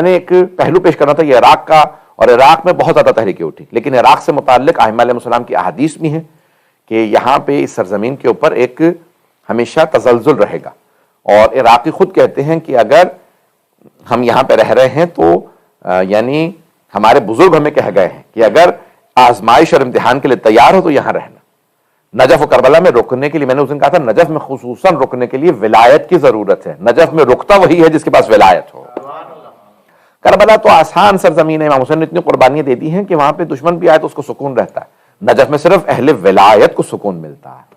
میں نے ایک پہلو پیش کرنا تھا یہ عراق کا، اور عراق میں بہت زیادہ تحریکیں اٹھی، لیکن عراق سے متعلق ائمہ علیہ السلام کی احادیث بھی ہیں کہ یہاں پہ اس سرزمین کے اوپر ایک ہمیشہ تزلزل رہے گا، اور عراقی خود کہتے ہیں کہ اگر ہم یہاں پہ رہ رہے ہیں تو یعنی ہمارے بزرگ ہمیں کہہ گئے ہیں کہ اگر آزمائش اور امتحان کے لیے تیار ہو تو یہاں رہنا۔ نجف و کربلا میں رکنے کے لیے، میں نے اس دن کہا تھا نجف میں خصوصاً رکنے کے لیے ولایت کی ضرورت ہے، نجف میں رکتا وہی ہے جس کے پاس ولایت ہو۔ کربلا تو آسان سرزمین ہے، امام حسین نے اتنی قربانیاں دے دی ہیں کہ وہاں پہ دشمن بھی آئے تو اس کو سکون رہتا ہے، نجف میں صرف اہل ولایت کو سکون ملتا ہے۔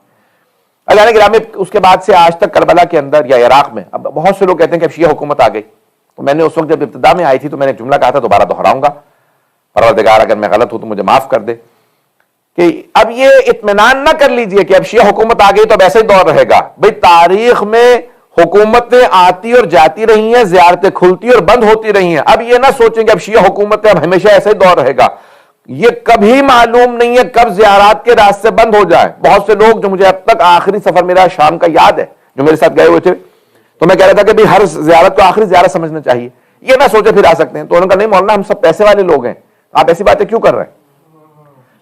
اللہ گرامی، اس کے بعد سے آج تک کربلا کے اندر یا عراق میں اب بہت سے لوگ کہتے ہیں کہ اب شیعہ حکومت آ گئی، تو میں نے اس وقت جب ابتدا میں آئی تھی تو میں نے ایک جملہ کہا تھا، دوبارہ دہراؤں گا، پروردگار اگر میں غلط ہوں تو مجھے معاف کر دے، کہ اب یہ اطمینان نہ کر لیجئے کہ اب شیعہ حکومت آ گئی تو اب ایسے ہی دور رہے گا۔ بھئی تاریخ میں حکومتیں آتی اور جاتی رہی ہیں، زیارتیں کھلتی اور بند ہوتی رہی ہیں، اب یہ نہ سوچیں کہ اب شیعہ حکومت ہے اب ہمیشہ ایسے ہی دور رہے گا، یہ کبھی معلوم نہیں ہے کب زیارات کے راستے بند ہو جائیں۔ بہت سے لوگ جو مجھے اب تک آخری سفر میرا شام کا یاد ہے جو میرے ساتھ گئے ہوئے تھے، تو میں کہہ رہا تھا کہ ہر زیارت کو آخری زیارت سمجھنا چاہیے، یہ نہ سوچے پھر آ سکتے ہیں، تو انہوں نے کہا نہیں مولانا ہم سب پیسے والے لوگ ہیں، آپ ایسی باتیں کیوں کر رہے ہیں؟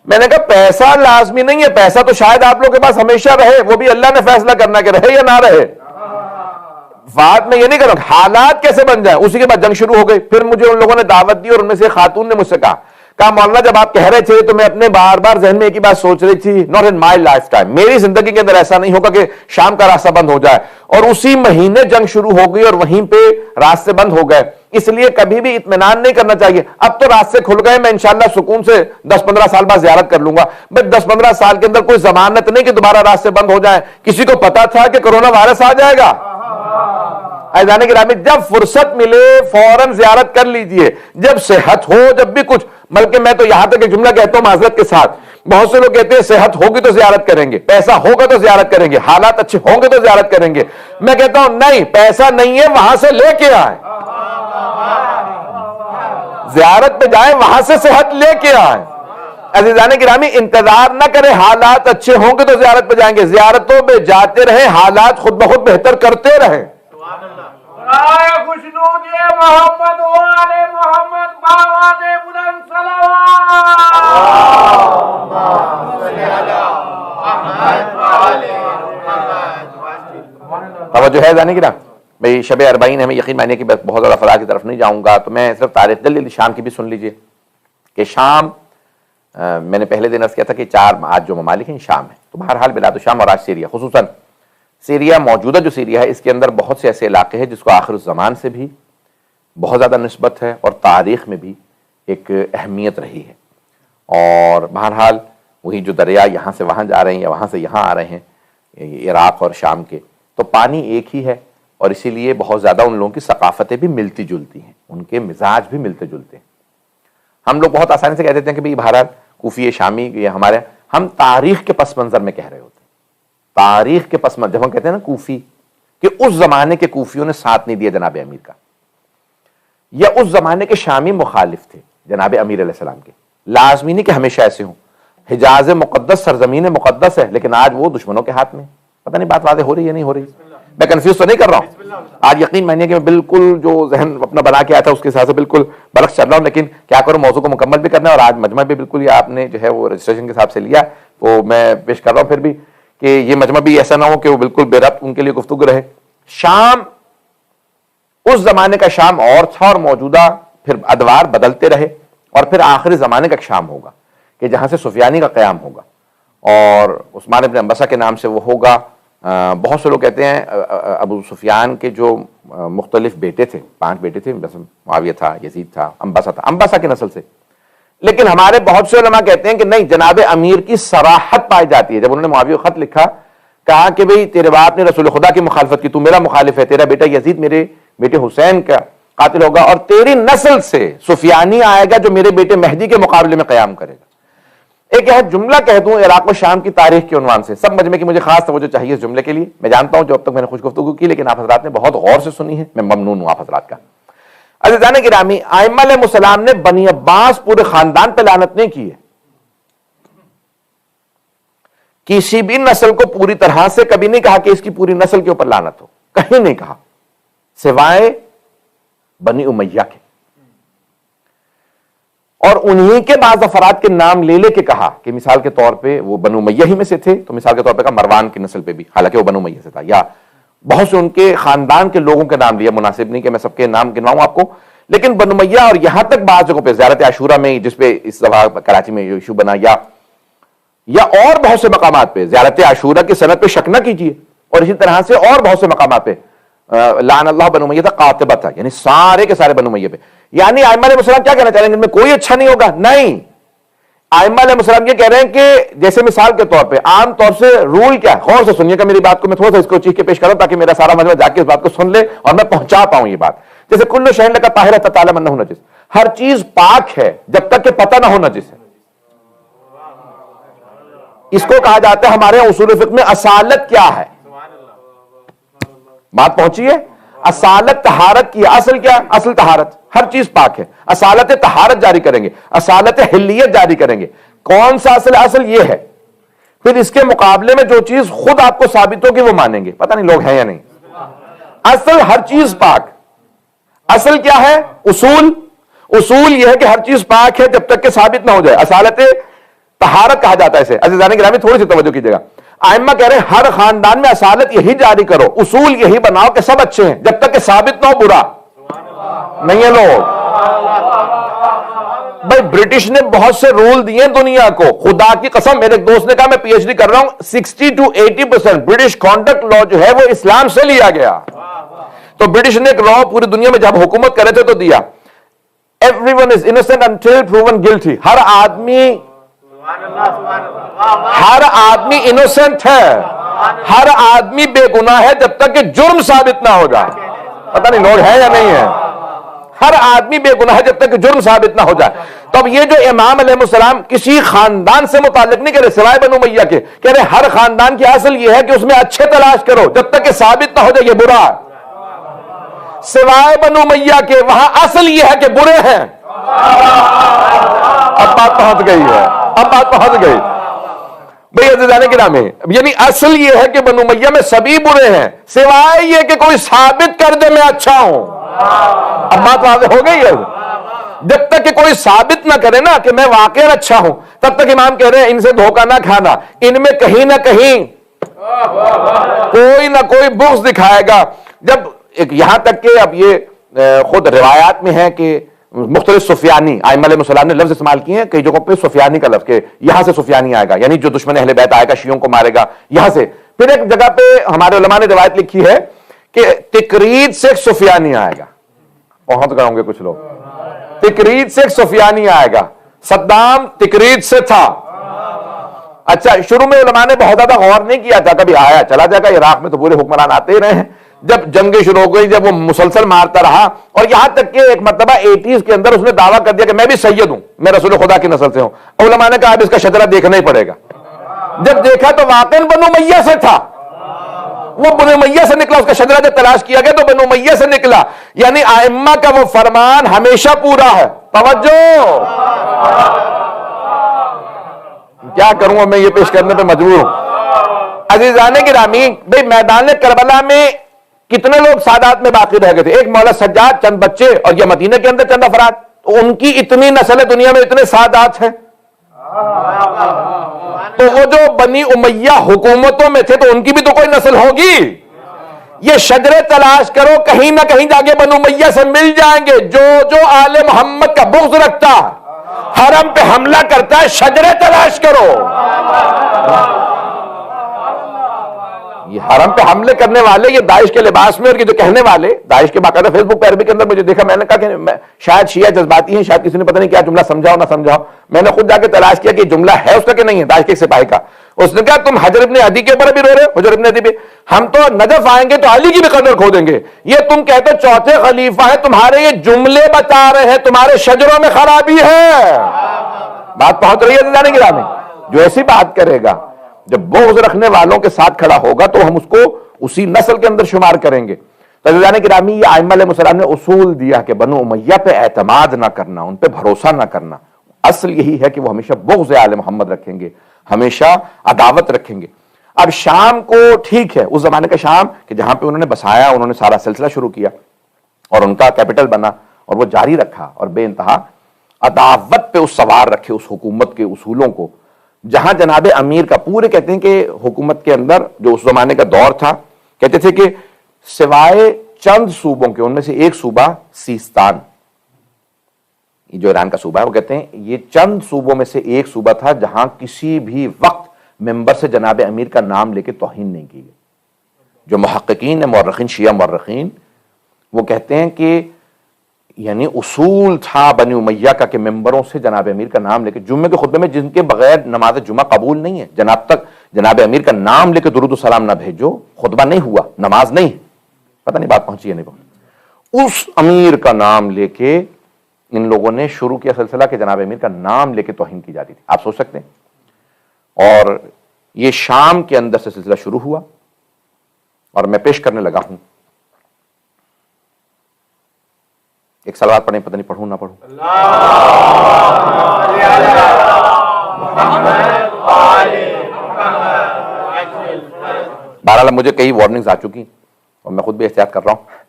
میں نے کہا پیسہ لازمی نہیں ہے، پیسہ تو شاید آپ لوگوں کے پاس ہمیشہ رہے، وہ بھی اللہ نے فیصلہ کرنا کہ رہے یا نہ رہے۔ بات میں یہ نہیں کر رہا ہوں حالات کیسے بن جائیں۔ اسی کے بعد جنگ شروع ہو گئی، پھر مجھے ان لوگوں نے دعوت دی اور ان میں سے خاتون نے مجھ سے کہا مولانا جب آپ کہہ رہے تھے تو میں اپنے بار بار ذہن میں ایک ہی بات سوچ رہی تھی، not in my life time, میری زندگی کے اندر ایسا نہیں ہوگا کہ شام کا راستہ بند ہو جائے، اور اسی مہینے جنگ شروع ہو گئی اور وہیں پہ راستے بند ہو گئے، اس لیے کبھی بھی اطمینان نہیں کرنا چاہیے۔ اب تو راستے کھل گئے، میں انشاءاللہ سکون سے 10-15 سال بعد زیارت کر لوں گا، بٹ 10-15 سال کے اندر کوئی ضمانت نہیں کہ دوبارہ راستے بند ہو جائیں۔ کسی کو پتا تھا کہ کرونا وائرس آ جائے گا؟ عزیزان گرامی، جب فرصت ملے فوراً زیارت کر لیجئے، جب صحت ہو، جب بھی کچھ، بلکہ میں تو یہاں تک ایک جملہ کہتا ہوں معذرت کے ساتھ، بہت سے لوگ کہتے ہیں صحت ہوگی تو زیارت کریں گے، پیسہ ہوگا تو زیارت کریں گے، حالات اچھے ہوں گے تو زیارت کریں گے۔ میں کہتا ہوں نہیں، پیسہ نہیں ہے وہاں سے لے کے آئیں، زیارت پہ جائیں، وہاں سے صحت لے کے آئیں۔ عزیزان گرامی، انتظار نہ کریں حالات اچھے ہوں گے تو زیارت پہ جائیں گے، زیارتوں پہ جاتے رہیں، حالات خود بخود بہتر کرتے رہیں۔ خوشنود محمد وآل محمد باواز بلند توجہ ہے جانے کی نا بھئی، شب اربعین ہمیں یقین مانیے کہ بہت زیادہ فضا کی طرف نہیں جاؤں گا، تو میں صرف تاریخ جلدی شام کی بھی سن لیجئے کہ شام، میں نے پہلے دن عرض کیا تھا کہ 4 آج جو ممالک ہیں شام ہے، تو بہرحال بلاد الشام اور آج سیریا، خصوصاً سیریا، موجودہ جو سیریا ہے اس کے اندر بہت سے ایسے علاقے ہیں جس کو آخر الزمان سے بھی بہت زیادہ نسبت ہے اور تاریخ میں بھی ایک اہمیت رہی ہے، اور بہرحال وہی جو دریا یہاں سے وہاں جا رہے ہیں یا وہاں سے یہاں آ رہے ہیں عراق اور شام کے، تو پانی ایک ہی ہے، اور اسی لیے بہت زیادہ ان لوگوں کی ثقافتیں بھی ملتی جلتی ہیں، ان کے مزاج بھی ملتے جلتے ہیں۔ ہم لوگ بہت آسانی سے کہہ دیتے ہیں کہ بھئی بھارت کوفی شامی، یہ ہمارے، ہم تاریخ کے پس منظر میں کہہ رہے ہوتے ہیں، تاریخ کے پس منظر، جب ہم کہتے ہیں نا کوفی، کہ اس زمانے کے کوفیوں نے ساتھ نہیں دیا جناب امیر کا، یا اس زمانے کے شامی مخالف تھے جناب امیر علیہ السلام کے، لازمی نہیں کہ ہمیشہ ایسے ہوں۔ حجاز مقدس سرزمین مقدس ہے، لیکن آج وہ دشمنوں کے ہاتھ میں، پتہ نہیں بات واضح ہو رہی ہے نہیں ہو رہی، میں کنفیوز تو نہیں کر رہا ہوں؟ آج یقین مانیے کہ میں بالکل جو ذہن اپنا بنا کے آیا تھا اس کے حساب سے بالکل برعکس چل رہا ہوں، لیکن کیا کروں، موضوع کو مکمل بھی کرنا ہے، اور آج مجمع بھی بالکل یہ آپ نے جو ہے وہ رجسٹریشن کے حساب سے لیا، وہ میں پیش کر رہا ہوں پھر بھی، کہ یہ مجمع بھی ایسا نہ ہو کہ وہ بالکل بے ربط ان کے لیے گفتگو رہے۔ شام اس زمانے کا شام اور تھا، اور موجودہ پھر ادوار بدلتے رہے، اور پھر آخری زمانے کا شام ہوگا کہ جہاں سے سفیانی کا قیام ہوگا، اور عثمان ابن انبسہ کے نام سے وہ ہوگا۔ بہت سے لوگ کہتے ہیں ابو سفیان کے جو مختلف بیٹے تھے، 5 بیٹے تھے، معاویہ تھا، یزید تھا، انبسہ تھا، انبسہ کی نسل سے، لیکن ہمارے بہت سے علماء کہتے ہیں کہ نہیں، جناب امیر کی صراحت پائی جاتی ہے، جب انہوں نے معاویہ کو خط لکھا، کہا کہ بھئی تیرے باپ نے رسول خدا کی مخالفت کی، تو میرا مخالف ہے، تیرا بیٹا یزید میرے بیٹے حسین کا قاتل ہوگا، اور تیری نسل سے سفیانی آئے گا جو میرے بیٹے مہدی کے مقابلے میں قیام کرے گا۔ ایک جملہ کہہ دوں عراق و شام کی تاریخ کے عنوان سے، سب مجمع کی مجھے خاص توجہ چاہیے اس جملے کے لیے، میں جانتا ہوں جو اب تک میں نے خوش گفتگو کی لیکن آپ حضرات نے بہت غور سے سنی ہے، میں ممنون ہوں آپ حضرات کا۔ عزیزان گرامی، ائمہ علیہ السلام نے بنی عباس پورے خاندان پہ لعنت نہیں کی ہے، کسی بھی نسل کو پوری طرح سے کبھی نہیں کہا کہ اس کی پوری نسل کے اوپر لعنت ہو، کہیں نہیں کہا، سوائے بنی امیہ کے۔ اور انہی کے بعض افراد کے نام لے کے کہا کہ مثال کے طور پہ وہ بنو امیہ ہی میں سے تھے، تو مثال کے طور پہ کہا مروان کی نسل پہ بھی، حالانکہ وہ بنو امیہ سے تھا، یا بہت سے ان کے خاندان کے لوگوں کے نام لیا، مناسب نہیں کہ میں سب کے نام گنواؤں آپ کو، لیکن بنو امیہ اور یہاں تک بعض جگہوں پہ زیارت عاشورہ میں، جس پہ اس دفعہ کراچی میں ایشو بنا، یا اور بہت سے مقامات پہ زیارت عاشورہ کی سند پہ شک نہ کیجیے، اور اسی طرح سے اور بہت سے مقامات پہ لعن اللہ بنو امیہ قاطبہ تھا، یعنی سارے کے سارے بنو امیہ پہ. یعنی ائمہ علیہ السلام کیا کہنا چاہ رہے ہیں؟ ان میں کوئی اچھا نہیں ہوگا؟ نہیں، ائمہ علیہ السلام یہ کہہ رہے ہیں کہ جیسے مثال کے طور پہ عام طور سے رول کیا ہے، غور سے سنیے گا میری بات کو، میں تھوڑا سا اس کو چیخ کے پیش کروں تاکہ میرا سارا مجمع جا کے اس بات کو سن لے اور میں پہنچا پاؤں یہ بات. جیسے کل شیء لک طاہر حتی تعلم انہ نجس، ہر چیز پاک ہے جب تک کہ پتہ نہ ہو نجس ہے. اس کو کہا جاتا ہے ہمارے اصول فقہ میں اصالت کیا ہے. بات پہنچی ہے؟ اصالت طہارت کی اصل کیا؟ اصل طہارت، ہر چیز پاک ہے. اصالت طہارت جاری کریں گے، اصالت حلیت جاری کریں گے. کون سا اصل؟ اصل یہ ہے. پھر اس کے مقابلے میں جو چیز خود آپ کو ثابت ہوگی وہ مانیں گے. پتہ نہیں لوگ ہیں یا نہیں. اصل ہر چیز پاک. اصل کیا ہے؟ اصول. اصول یہ ہے کہ ہر چیز پاک ہے جب تک کہ ثابت نہ ہو جائے. اصالت طہارت کہا جاتا ہے اسے. عزیزان گرامی تھوڑی سی توجہ کیجیے گا. ائمہ کہہ رہے ہیں ہر خاندان میں اصالت یہی جاری کرو، اصول یہی بناؤ کہ سب اچھے ہیں جب تک کہ ثابت نہ ہو برا. نہیں ہے لوگ بھائی، برٹش نے بہت سے رول دیے دنیا کو، خدا کی قسم. میرے ایک دوست نے کہا میں پی ایچ ڈی کر رہا ہوں، 60 to 80% برٹش کانڈکٹ لا جو ہے وہ اسلام سے لیا گیا. تو برٹش نے ایک لا پوری دنیا میں جب حکومت کرے تھے تو دیا، everyone is innocent until proven guilty. ہر آدمی انوسنٹ ہے، ہر آدمی بے گناہ ہے جب تک کہ جرم ثابت نہ ہو جائے. پتہ نہیں لوگ ہیں یا نہیں ہے. ہر آدمی بے گناہ ہے جب تک کہ جرم ثابت نہ ہو جائے. تو اب یہ جو امام علیہ السلام کسی خاندان سے متعلق نہیں کہہ رہے سوائے بنو امیہ کے، کہہ رہے ہر خاندان کی اصل یہ ہے کہ اس میں اچھے تلاش کرو جب تک کہ ثابت نہ ہو جائے یہ برا. سوائے بنو امیہ کے وہاں اصل یہ ہے کہ برے ہیں. اب بات پہنچ گئی ہے، اب بات پہنچ گئی بھئی عزیزان گرامی. یعنی اصل یہ ہے کہ بنو امیہ میں سبھی برے ہیں سوائے یہ کہ کوئی ثابت کر دے میں اچھا ہوں. اب بات واضح ہو گئی ہے. جب تک کہ کوئی ثابت نہ کرے نا کہ میں واقعی اچھا ہوں، تب تک امام کہہ رہے ہیں ان سے دھوکہ نہ کھانا. ان میں کہیں نہ کہیں کوئی نہ کوئی بغض دکھائے گا. جب یہاں تک کہ اب یہ خود روایات میں ہے کہ مختلف سفیانی، ائمہ علیہ السلام نے لفظ استعمال کیے ہیں کئی جگہوں پہ سفیانی کا لفظ، کہ یہاں سے سفیانی آئے گا، یعنی جو دشمن اہل بیت آئے گا شیعوں کو مارے گا یہاں سے. پھر ایک جگہ پہ ہمارے علماء نے روایت لکھی ہے کہ تکرید سے ایک سفیانی آئے گا. پہنچ گئے ہوں گے کچھ لوگ. تکرید سے ایک سفیانی آئے گا. صدام تکرید سے تھا. اچھا، شروع میں علماء نے بہت زیادہ غور نہیں کیا تھا، کبھی آیا چلا جائے گا. عراق میں تو پورے حکمران آتے ہی رہے ہیں. جب جنگیں شروع ہو گئی، جب وہ مسلسل مارتا رہا، اور یہاں تک کہ ایک مرتبہ 80s کے اندر اس نے دعویٰ کر دیا کہ میں بھی سید ہوں، میں رسول خدا کی نسل سے ہوں. علماء نے کہا اب اس کا شجرہ دیکھنا ہی پڑے گا. جب دیکھا تو واقعاً بنو امیہ سے تھا. وہ بنو امیہ سے نکلا. اس کا شجرہ جب تلاش کیا گیا تو بنو امیہ سے نکلا. یعنی ائمہ کا وہ فرمان ہمیشہ پورا ہے. توجہ، کیا کروں میں یہ پیش کرنے پہ مجبور ہوں. عزیزان گرامی، بھئی میدان کربلا میں کتنے لوگ سادات میں باقی رہ گئے تھے؟ ایک مولا سجاد، چند بچے، اور یہ مدینہ کے اندر چند افراد. ان کی اتنی نسل دنیا میں اتنے سادات ہیں. تو وہ جو بنی امیہ حکومتوں میں تھے تو ان کی بھی تو کوئی نسل ہوگی. یہ شجرے تلاش کرو، کہیں نہ کہیں جا کے بنو امیہ سے مل جائیں گے. جو آل محمد کا بغض رکھتا، حرم پہ حملہ کرتا ہے، شجرے تلاش کرو. یہ حرم پہ حملے کرنے والے، یہ داعش کے لباس میں، اور یہ جو کہنے والے داعش کے باقاعدہ فیس بک پہ عربی کے اندر مجھے دیکھا، میں نے کہا کہ شاید شیعہ جذباتی ہیں، شاید کسی نے پتہ نہیں کیا جملہ سمجھاؤ نہ سمجھاؤ. میں نے خود جا کے تلاش کیا کہ جملہ ہے اس کا کہ نہیں ہے، داعش کے سپاہی کا. اس نے کہا تم حجر ابن عدی کے اوپر بھی رو رہے ہو. حجر ابن عدی بھی، ہم تو نجف آئیں گے تو علی کی بھی قدر کھو دیں گے. یہ تم کہتے چوتھے خلیفہ ہیں، تمہارے یہ جملے بتا رہے ہیں تمہارے شجروں میں خرابی ہے. بات پہنچ رہی ہے جانے گرامی. جو ایسی بات کرے گا، جب بغض رکھنے والوں کے ساتھ کھڑا ہوگا تو ہم اس کو اسی نسل کے اندر شمار کریں گے. تو عزیزان گرامی، یہ ائمہ علیہ السلام نے اصول دیا کہ بنو امیہ پہ اعتماد نہ کرنا، ان پہ بھروسہ نہ کرنا. اصل یہی ہے کہ وہ ہمیشہ بغض آل محمد رکھیں گے، ہمیشہ عداوت رکھیں گے. اب شام کو ٹھیک ہے، اس زمانے کا شام کہ جہاں پہ انہوں نے بسایا، انہوں نے سارا سلسلہ شروع کیا اور ان کا کیپٹل بنا اور وہ جاری رکھا اور بے انتہا عداوت پہ اس سوار رکھے اس حکومت کے اصولوں کو، جہاں جناب امیر کا پورے کہتے ہیں کہ حکومت کے اندر جو اس زمانے کا دور تھا، کہتے تھے کہ سوائے چند صوبوں کے، ان میں سے ایک صوبہ سیستان، جو ایران کا صوبہ ہے، وہ کہتے ہیں یہ چند صوبوں میں سے ایک صوبہ تھا جہاں کسی بھی وقت ممبر سے جناب امیر کا نام لے کے توہین نہیں کی گئی۔ جو محققین مورخین، شیعہ مورخین، وہ کہتے ہیں کہ یعنی اصول تھا بنی امیہ کا کہ ممبروں سے جناب امیر کا نام لے کے جمعے کے خطبے میں جن کے بغیر نماز جمعہ قبول نہیں ہے، جناب امیر کا نام لے کے درود و سلام نہ بھیجو، خطبہ نہیں ہوا، نماز نہیں ہے۔ پتہ نہیں بات پہنچی ہے نہیں پہنچی۔ اس امیر کا نام لے کے ان لوگوں نے شروع کیا سلسلہ کہ جناب امیر کا نام لے کے توہین کی جاتی تھی، آپ سوچ سکتے ہیں۔ اور یہ شام کے اندر سے سلسلہ شروع ہوا، اور میں پیش کرنے لگا ہوں ایک صلوات پڑھیں، پتہ نہیں پڑھوں نہ پڑھوں۔ بہرحال مجھے کئی وارننگز آ چکی اور میں خود بھی احتیاط کر رہا ہوں،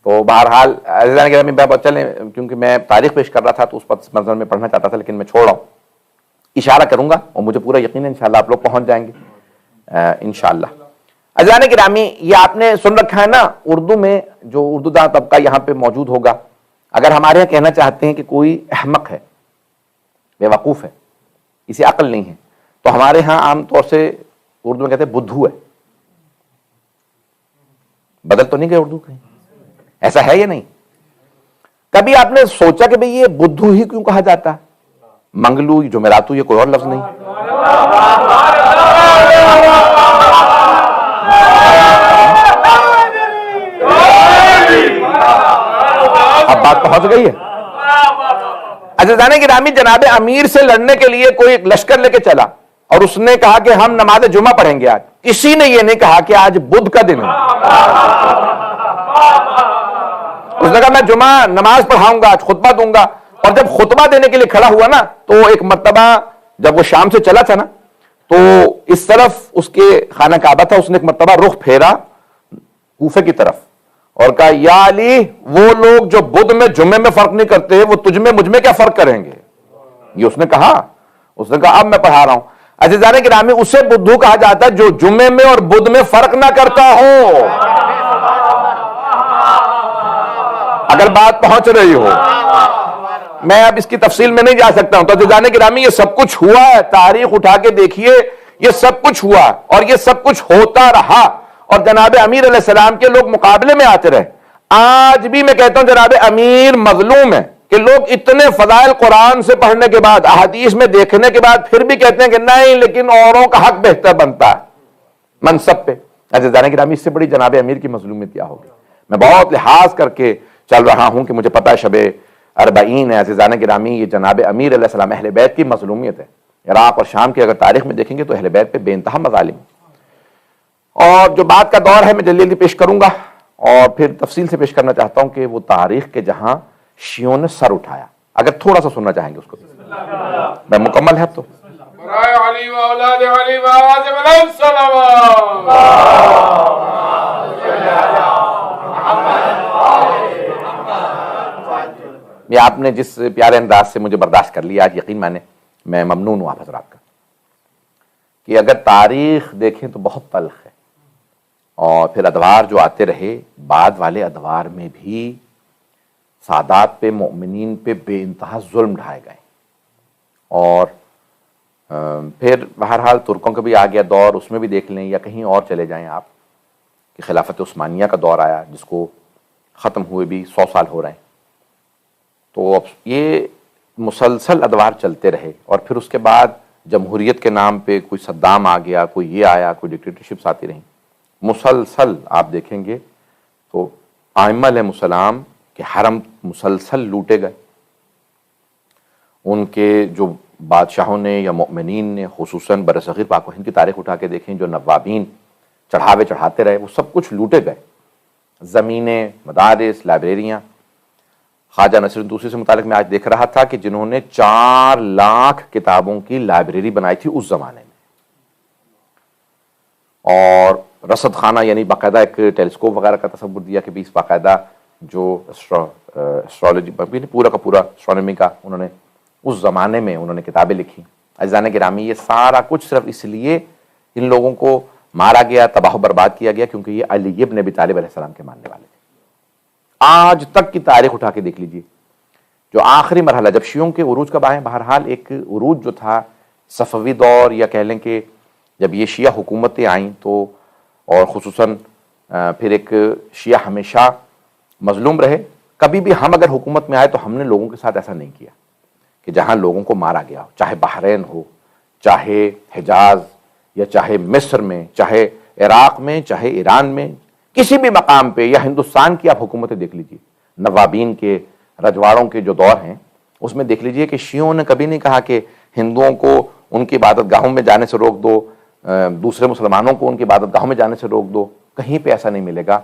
تو بہرحال عزیزان گرامی بات چلیں، کیونکہ میں تاریخ پیش کر رہا تھا تو اس پس منظر میں پڑھنا چاہتا تھا، لیکن میں چھوڑ رہا ہوں، اشارہ کروں گا اور مجھے پورا یقین ہے انشاءاللہ آپ لوگ پہنچ جائیں گے انشاءاللہ۔ عزیزان گرامی، یہ آپ نے سن رکھا ہے نا، اردو میں جو اردو داں طبقہ یہاں پہ موجود ہوگا، اگر ہمارے یہاں کہنا چاہتے ہیں کہ کوئی احمق ہے، بے وقوف ہے، اسے عقل نہیں ہے، تو ہمارے ہاں عام طور سے اردو میں کہتے ہیں بدھو ہے۔ بدل تو نہیں گئے اردو کہیں؟ ایسا ہے یا نہیں؟ کبھی آپ نے سوچا کہ بھئی یہ بدھو ہی کیوں کہا جاتا ہے؟ منگلو، جمعراتو، یہ کوئی اور لفظ نہیں۔ اب بات پہنچ گئی ہے۔ عزیزان گرامی، جناب امیر سے لڑنے کے لیے کوئی ایک لشکر لے کے چلا اور اس نے کہا کہ ہم نماز جمعہ پڑھیں گے آج، کسی نے یہ نہیں کہا کہ آج بدھ کا دن ہے۔ اس نے کہا میں جمعہ نماز پڑھاؤں گا، آج خطبہ دوں گا، اور جب خطبہ دینے کے لیے کھڑا ہوا نا، تو ایک مرتبہ جب وہ شام سے چلا تھا نا، تو اس طرف اس کے خانہ کعبہ تھا، اس نے ایک مرتبہ رخ پھیرا کوفے کی طرف اور کہا یا علی، وہ لوگ جو بدھ میں جمعے میں فرق نہیں کرتے، وہ تجھ میں مجھ میں کیا فرق کریں گے؟ یہ اس نے کہا اب میں پڑھا رہا ہوں۔ عزیزان گرامی، اسے بدھو کہا جاتا ہے جو جمعے میں اور بدھ میں فرق نہ کرتا ہو، اگر بات پہنچ رہی ہو۔ میں اب اس کی تفصیل میں نہیں جا سکتا ہوں۔ تو عزیزان گرامی، یہ سب کچھ ہوا ہے، تاریخ اٹھا کے دیکھیے، یہ سب کچھ ہوا اور یہ سب کچھ ہوتا رہا، اور جناب امیر علیہ السلام کے لوگ مقابلے میں آتے رہے۔ آج بھی میں کہتا ہوں جناب امیر مظلوم ہے کہ لوگ اتنے فضائل قرآن سے پڑھنے کے بعد، احادیث میں دیکھنے کے بعد پھر بھی کہتے ہیں کہ نہیں، لیکن اوروں کا حق بہتر بنتا ہے منصب پہ۔ عزیزان گرامی، اس سے بڑی جناب امیر کی مظلومیت کیا ہوگی؟ میں بہت لحاظ کر کے چل رہا ہوں کہ مجھے پتہ ہے شب اربعین ہے۔ عزیزان گرامی، یہ جناب امیر علیہ السلام اہل بیت کی مظلومیت ہے۔ عراق اور شام کی اگر تاریخ میں دیکھیں گے تو اہل بیت پہ بے انتہا مظالم۔ اور جو بات کا دور ہے میں جلدی جلدی پیش کروں گا، اور پھر تفصیل سے پیش کرنا چاہتا ہوں کہ وہ تاریخ کے جہاں شیعوں نے سر اٹھایا، اگر تھوڑا سا سننا چاہیں گے اس کو میں مکمل ہے تو برائے علی و اولاد علی و آواز بلند صلوات۔ یہ آپ نے جس پیارے انداز سے مجھے برداشت کر لیا آج، یقین مانے میں ممنون ہوں آپ حضرات کا، کہ اگر تاریخ دیکھیں تو بہت تلخ ہے، اور پھر ادوار جو آتے رہے، بعد والے ادوار میں بھی سادات پہ، مومنین پہ بے انتہا ظلم ڈھائے گئے، اور پھر بہرحال ترکوں کا بھی آ گیا دور، اس میں بھی دیکھ لیں، یا کہیں اور چلے جائیں آپ کہ خلافت عثمانیہ کا دور آیا جس کو ختم ہوئے بھی 100 سال ہو رہے ہیں۔ تو اب یہ مسلسل ادوار چلتے رہے، اور پھر اس کے بعد جمہوریت کے نام پہ کوئی صدام آ گیا، کوئی یہ آیا، کوئی ڈکٹیٹرشپس آتی رہیں، مسلسل آپ دیکھیں گے تو ائمہ علیہ السلام کے حرم مسلسل لوٹے گئے، ان کے جو بادشاہوں نے یا مؤمنین نے، خصوصاً برصغیر پاک و ہند کی تاریخ اٹھا کے دیکھیں، جو نوابین چڑھاوے چڑھاتے رہے، وہ سب کچھ لوٹے گئے، زمینیں، مدارس، لائبریریاں۔ خواجہ نصیرالدین طوسی سے متعلق میں آج دیکھ رہا تھا کہ جنہوں نے 4 لاکھ کتابوں کی لائبریری بنائی تھی اس زمانے میں، اور رصد خانہ یعنی باقاعدہ ایک ٹیلیسکوپ وغیرہ کا تصور دیا کہ 20 باقاعدہ جو اسٹرالوجی پورا کا پورا اسٹرانومی کا انہوں نے اس زمانے میں انہوں نے کتابیں لکھی. عزیزان گرامی، یہ سارا کچھ صرف اس لیے ان لوگوں کو مارا گیا، تباہ و برباد کیا گیا کیونکہ یہ علی ابن ابی طالب علیہ السلام کے ماننے والے تھے. آج تک کی تاریخ اٹھا کے دیکھ لیجئے، جو آخری مرحلہ جب شیعوں کے عروج کب آئے، بہرحال ایک عروج جو تھا صفوی دور، یا کہہ لیں کہ جب یہ شیعہ حکومتیں آئیں تو، اور خصوصاً پھر ایک شیعہ ہمیشہ مظلوم رہے. کبھی بھی ہم اگر حکومت میں آئے تو ہم نے لوگوں کے ساتھ ایسا نہیں کیا کہ جہاں لوگوں کو مارا گیا، چاہے بحرین ہو، چاہے حجاز، یا چاہے مصر میں، چاہے عراق میں، چاہے ایران میں، کسی بھی مقام پہ، یا ہندوستان کی آپ حکومتیں دیکھ لیجئے، نوابین کے، رجواڑوں کے جو دور ہیں اس میں دیکھ لیجئے کہ شیعوں نے کبھی نہیں کہا کہ ہندوؤں کو ان کی عبادت گاہوں میں جانے سے روک دو، دوسرے مسلمانوں کو ان کی عبادت گاہوں میں جانے سے روک دو. کہیں پہ ایسا نہیں ملے گا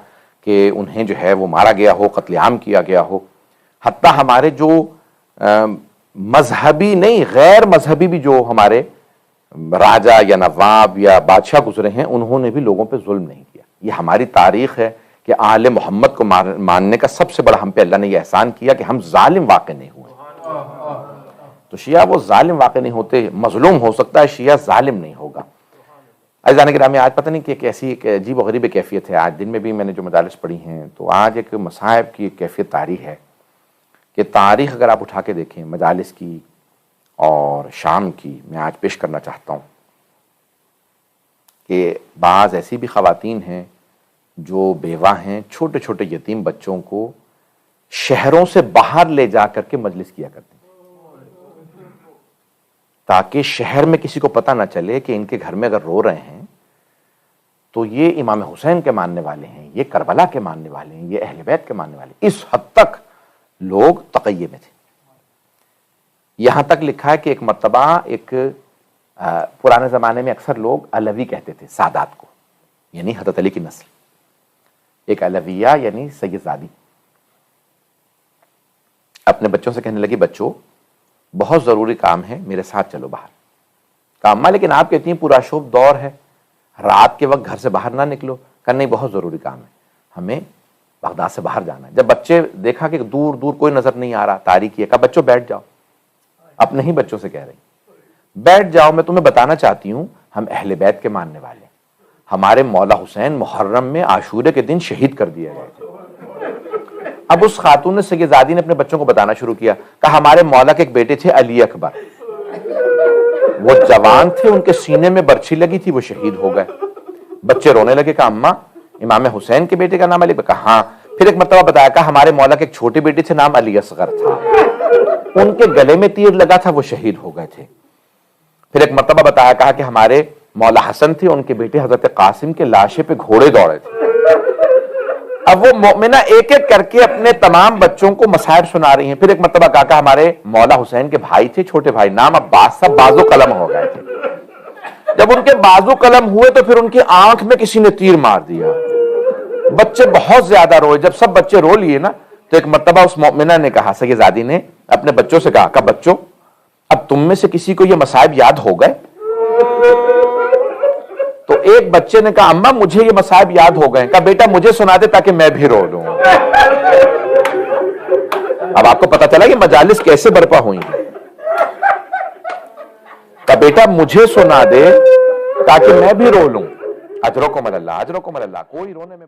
کہ انہیں جو ہے وہ مارا گیا ہو، قتل عام کیا گیا ہو. حتیٰ ہمارے جو مذہبی نہیں، غیر مذہبی بھی جو ہمارے راجہ یا نواب یا بادشاہ گزرے ہیں، انہوں نے بھی لوگوں پہ ظلم نہیں کیا. یہ ہماری تاریخ ہے کہ آل محمد کو ماننے کا سب سے بڑا ہم پہ اللہ نے یہ احسان کیا کہ ہم ظالم واقع نہیں ہوئے. تو شیعہ وہ ظالم واقع نہیں ہوتے، مظلوم ہو سکتا ہے، شیعہ ظالم نہیں ہوگا. عزیزان گرامی، آج پتہ نہیں کہ کیسی ایک عجیب و غریب کیفیت ہے. آج دن میں بھی میں نے جو مجالس پڑھی ہیں تو آج ایک مصائب کی کیفیت طاری ہے کہ تاریخ اگر آپ اٹھا کے دیکھیں مجالس کی اور شام کی، میں آج پیش کرنا چاہتا ہوں کہ بعض ایسی بھی خواتین ہیں جو بیوہ ہیں، چھوٹے چھوٹے یتیم بچوں کو شہروں سے باہر لے جا کر کے مجلس کیا کرتے ہیں تاکہ شہر میں کسی کو پتہ نہ چلے کہ ان کے گھر میں اگر رو رہے ہیں تو یہ امام حسین کے ماننے والے ہیں، یہ کربلا کے ماننے والے ہیں، یہ اہل بیت کے ماننے والے ہیں. اس حد تک لوگ تقیے میں تھے. یہاں تک لکھا ہے کہ ایک مرتبہ ایک پرانے زمانے میں اکثر لوگ علوی کہتے تھے سادات کو، یعنی حضرت علی کی نسل. ایک علویہ یعنی سید زادی اپنے بچوں سے کہنے لگی، بچوں بہت ضروری کام ہے، میرے ساتھ چلو باہر. کہا اماں لیکن آپ کہتی ہیں پورا شوب دور ہے، رات کے وقت گھر سے باہر نہ نکلو. کہا نہیں، بہت ضروری کام ہے، ہمیں بغداد سے باہر جانا ہے. جب بچے دیکھا کہ دور دور کوئی نظر نہیں آ رہا، تاریکی ہے، کہا بچوں بیٹھ جاؤ. اپنے ہی بچوں سے کہہ رہی، بیٹھ جاؤ، میں تمہیں بتانا چاہتی ہوں ہم اہل بیت کے ماننے والے ہیں. ہمارے مولا حسین محرم میں عاشورے کے دن شہید کر دیے گئے تھے. اب اس خاتون نے سید زادی نے اپنے بچوں کو بتانا شروع کیا. کہا ہمارے مولا کے ایک بیٹے تھے علی اکبر، وہ جوان تھے، ان کے سینے میں برچھی لگی تھی، وہ شہید ہو گئے. بچے رونے لگے. کہا اماں امام حسین کے بیٹے کا نام علی؟ کہا ہاں. پھر ایک مرتبہ بتایا، کہا ہمارے مولا کے ایک چھوٹے بیٹے تھے، نام علی اصغر تھا، ان کے گلے میں تیر لگا تھا، وہ شہید ہو گئے تھے. پھر ایک مرتبہ بتایا، کہا کہ ہمارے مولا حسن تھے، ان کے بیٹے حضرت قاسم کے لاشے پہ گھوڑے دوڑے تھے. اب وہ مومنہ ایک ایک کر کے اپنے تمام بچوں کو مصائب سنا رہی ہیں. پھر ایک مرتبہ کہا کہ ہمارے مولا حسین کے بھائی تھے، چھوٹے بھائی، نام عباس تھا، بازو قلم ہو گئے تھے. جب ان کے بازو قلم ہوئے تو پھر ان کی آنکھ میں کسی نے تیر مار دیا. بچے بہت زیادہ روئے. جب سب بچے رو لیے نا تو ایک مرتبہ اس مومنہ نے کہا، سید زادی نے اپنے بچوں سے کہا کہ بچوں اب تم میں سے کسی کو یہ مصائب یاد ہو گئے؟ تو ایک بچے نے کہا اماں مجھے یہ مصائب یاد ہو گئے. کہا بیٹا مجھے سنا دے تاکہ میں بھی رو لوں. اب آپ کو پتا چلا یہ مجالس کیسے برپا ہوئی ہیں. کہا بیٹا مجھے سنا دے تاکہ میں بھی رو لوں. اجرکم اللہ، اجرکم اللہ. کوئی رونے میں